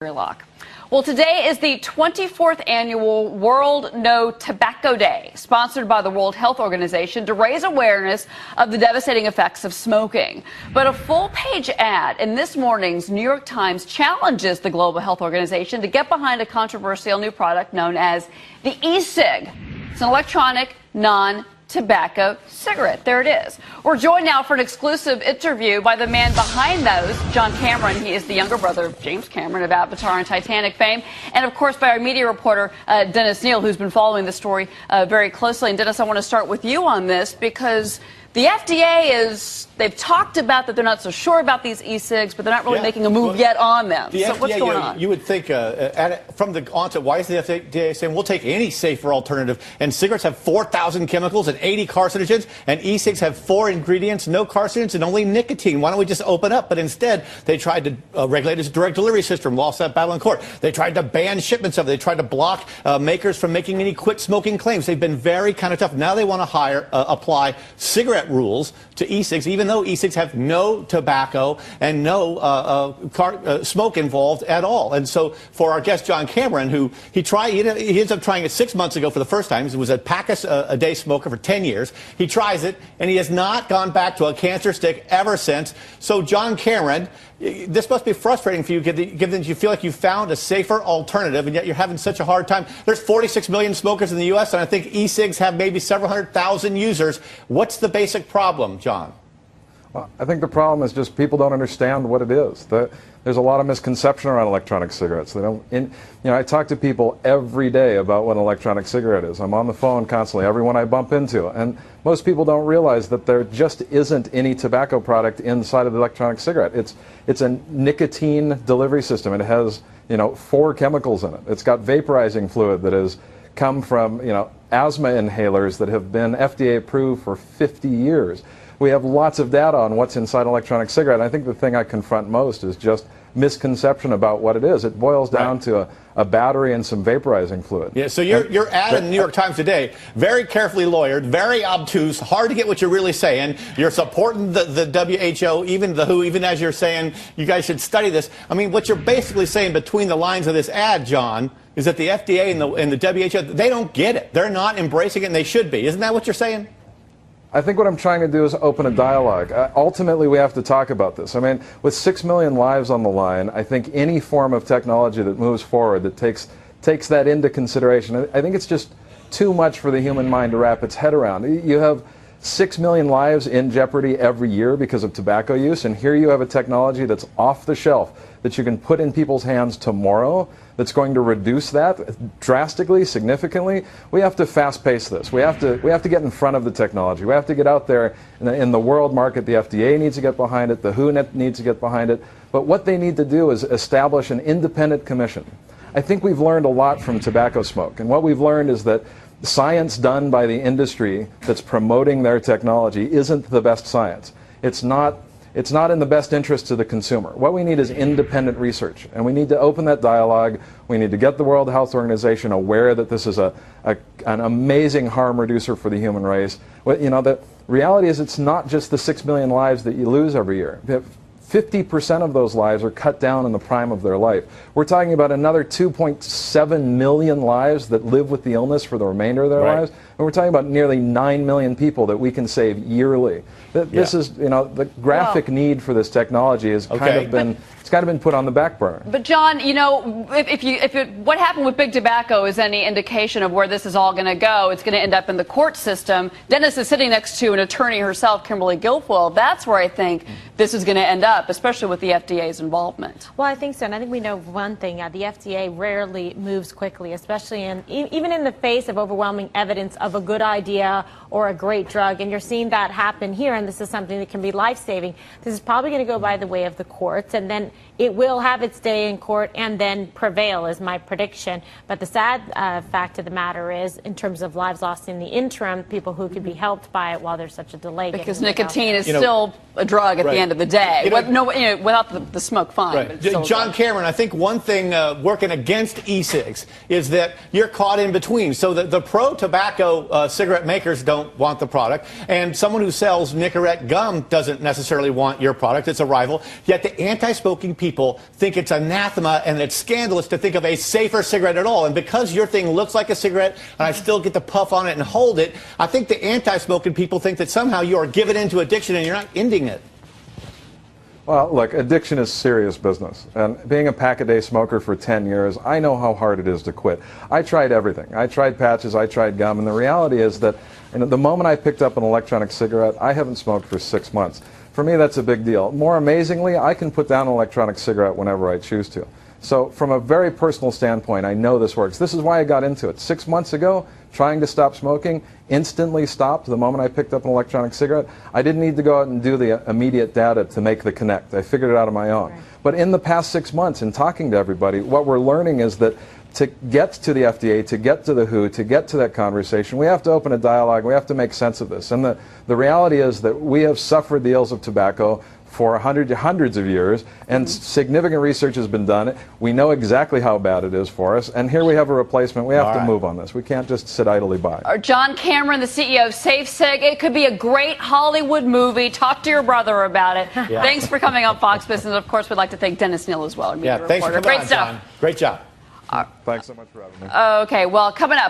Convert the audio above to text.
Lock. Well, today is the 24th annual World No Tobacco Day, sponsored by the World Health Organization to raise awareness of the devastating effects of smoking. But a full-page ad in this morning's New York Times challenges the Global Health Organization to get behind a controversial new product known as the e-cig. It's an electronic, non-tobacco cigarette. There it is. We're joined now for an exclusive interview by the man behind those, John Cameron. He is the younger brother of James Cameron of Avatar and Titanic fame. And, of course, by our media reporter, Dennis Neal, who's been following the story very closely. And, Dennis, I want to start with you on this because the FDA they've talked about that they're not so sure about these e-cigs, but they're not really making a move yet on them. So FDA, what's going on? You would think from the onset, why is the FDA saying we'll take any safer alternative? And cigarettes have 4,000 chemicals and 80 carcinogens, and e-cigs have 4 ingredients, no carcinogens, and only nicotine. Why don't we just open up? But instead, they tried to regulate its direct delivery system, lost that battle in court. They tried to ban shipments of it. They tried to block makers from making any quit smoking claims. They've been very kind of tough. Now they want to apply cigarette rules to e-cigs, even though e-cigs have no tobacco and no smoke involved at all. And so for our guest John Cameron, who he ends up trying it 6 months ago for the first time. He was a pack-a-day smoker for 10 years. He tries it, and he has not gone back to a cancer stick ever since. So John Cameron, this must be frustrating for you, given that you feel like you found a safer alternative, and yet you're having such a hard time. There's 46 million smokers in the U.S., and I think e-cigs have maybe several 100,000 users. What's the basic problem, John? Well, I think the problem is just people don't understand what it is. There's a lot of misconception around electronic cigarettes. I talk to people every day about what an electronic cigarette is. I'm on the phone constantly, everyone I bump into, and most people don't realize that there just isn't any tobacco product inside of the electronic cigarette. It's a nicotine delivery system. It has 4 chemicals in it. It's got vaporizing fluid that has come from asthma inhalers that have been FDA approved for 50 years. We have lots of data on what's inside an electronic cigarette. I think the thing I confront most is just misconception about what it is. It boils down to a battery and some vaporizing fluid. Yeah, so your ad in the New York Times today, very carefully lawyered, very obtuse, hard to get what you're really saying. You're supporting the WHO, even the WHO, even as you're saying you guys should study this. I mean, what you're basically saying between the lines of this ad, John, is that the FDA and the WHO, they don't get it. They're not embracing it, and they should be. Isn't that what you're saying? I think what I'm trying to do is open a dialogue. Ultimately, we have to talk about this. I mean, with 6 million lives on the line, I think any form of technology that moves forward that takes that into consideration, I think it's just too much for the human mind to wrap its head around. You have 6 million lives in jeopardy every year because of tobacco use, and here you have a technology that's off the shelf that you can put in people's hands tomorrow that's going to reduce that drastically, significantly. We have to fast-pace this. We have to get in front of the technology. We have to get out there in the world market. The FDA needs to get behind it. The WHO needs to get behind it. But what they need to do is establish an independent commission. I think we've learned a lot from tobacco smoke, and what we've learned is that science done by the industry that's promoting their technology isn't the best science. It's not in the best interest of the consumer. What we need is independent research, and we need to open that dialogue. We need to get the World Health Organization aware that this is an amazing harm reducer for the human race. The reality is it's not just the 6 million lives that you lose every year. 50% of those lives are cut down in the prime of their life. We're talking about another 2.7 million lives that live with the illness for the remainder of their lives. And we're talking about nearly 9 million people that we can save yearly. This is, the graphic need for this technology has kind of been put on the back burner. But John, what happened with big tobacco is any indication of where this is all going to go. It's going to end up in the court system. Dennis is sitting next to an attorney herself, Kimberly Guilfoyle. That's where I think this is going to end up, especially with the FDA's involvement. Well, I think so, and I think we know one thing: the FDA rarely moves quickly, especially even in the face of overwhelming evidence of a good idea or a great drug. And you're seeing that happen here, and this is something that can be life-saving. This is probably going to go by the way of the courts, and then it will have its day in court and then prevail, is my prediction. But the sad fact of the matter is, in terms of lives lost in the interim, people who could be helped by it while there's such a delay. Because nicotine is still a drug at the end of the day. Without the smoke, fine. Right. John Cameron, I think one thing working against e-cigs is that you're caught in between. So the pro-tobacco cigarette makers don't want the product, and someone who sells Nicorette gum doesn't necessarily want your product. It's a rival. Yet the anti-smoking people people think it's anathema and it's scandalous to think of a safer cigarette at all. And because your thing looks like a cigarette and I still get to puff on it and hold it, I think the anti-smoking people think that somehow you are giving into addiction and you're not ending it. Well, look, addiction is serious business. And being a pack-a-day smoker for 10 years, I know how hard it is to quit. I tried everything. I tried patches, I tried gum, and the reality is that the moment I picked up an electronic cigarette, I haven't smoked for 6 months. For me, that's a big deal. More amazingly, I can put down an electronic cigarette whenever I choose to. So from a very personal standpoint, I know this works. This is why I got into it. 6 months ago, trying to stop smoking, instantly stopped the moment I picked up an electronic cigarette. I didn't need to go out and do the immediate data to make the connect. I figured it out on my own. Right. But in the past 6 months, in talking to everybody, what we're learning is that to get to the FDA, to get to the WHO, to get to that conversation, we have to open a dialogue. We have to make sense of this. And the reality is that we have suffered the ills of tobacco for hundreds of years, and significant research has been done. We know exactly how bad it is for us, and here we have a replacement. We have to move on this. We can't just sit idly by. John Cameron, the CEO of SafeSig. It could be a great Hollywood movie. Talk to your brother about it. Yeah. Thanks for coming on Fox Business. Of course, we'd like to thank Dennis Neal as well. Yeah, thanks for coming on, Great stuff. John. Great job. Thanks so much for having me. Okay, well, coming up.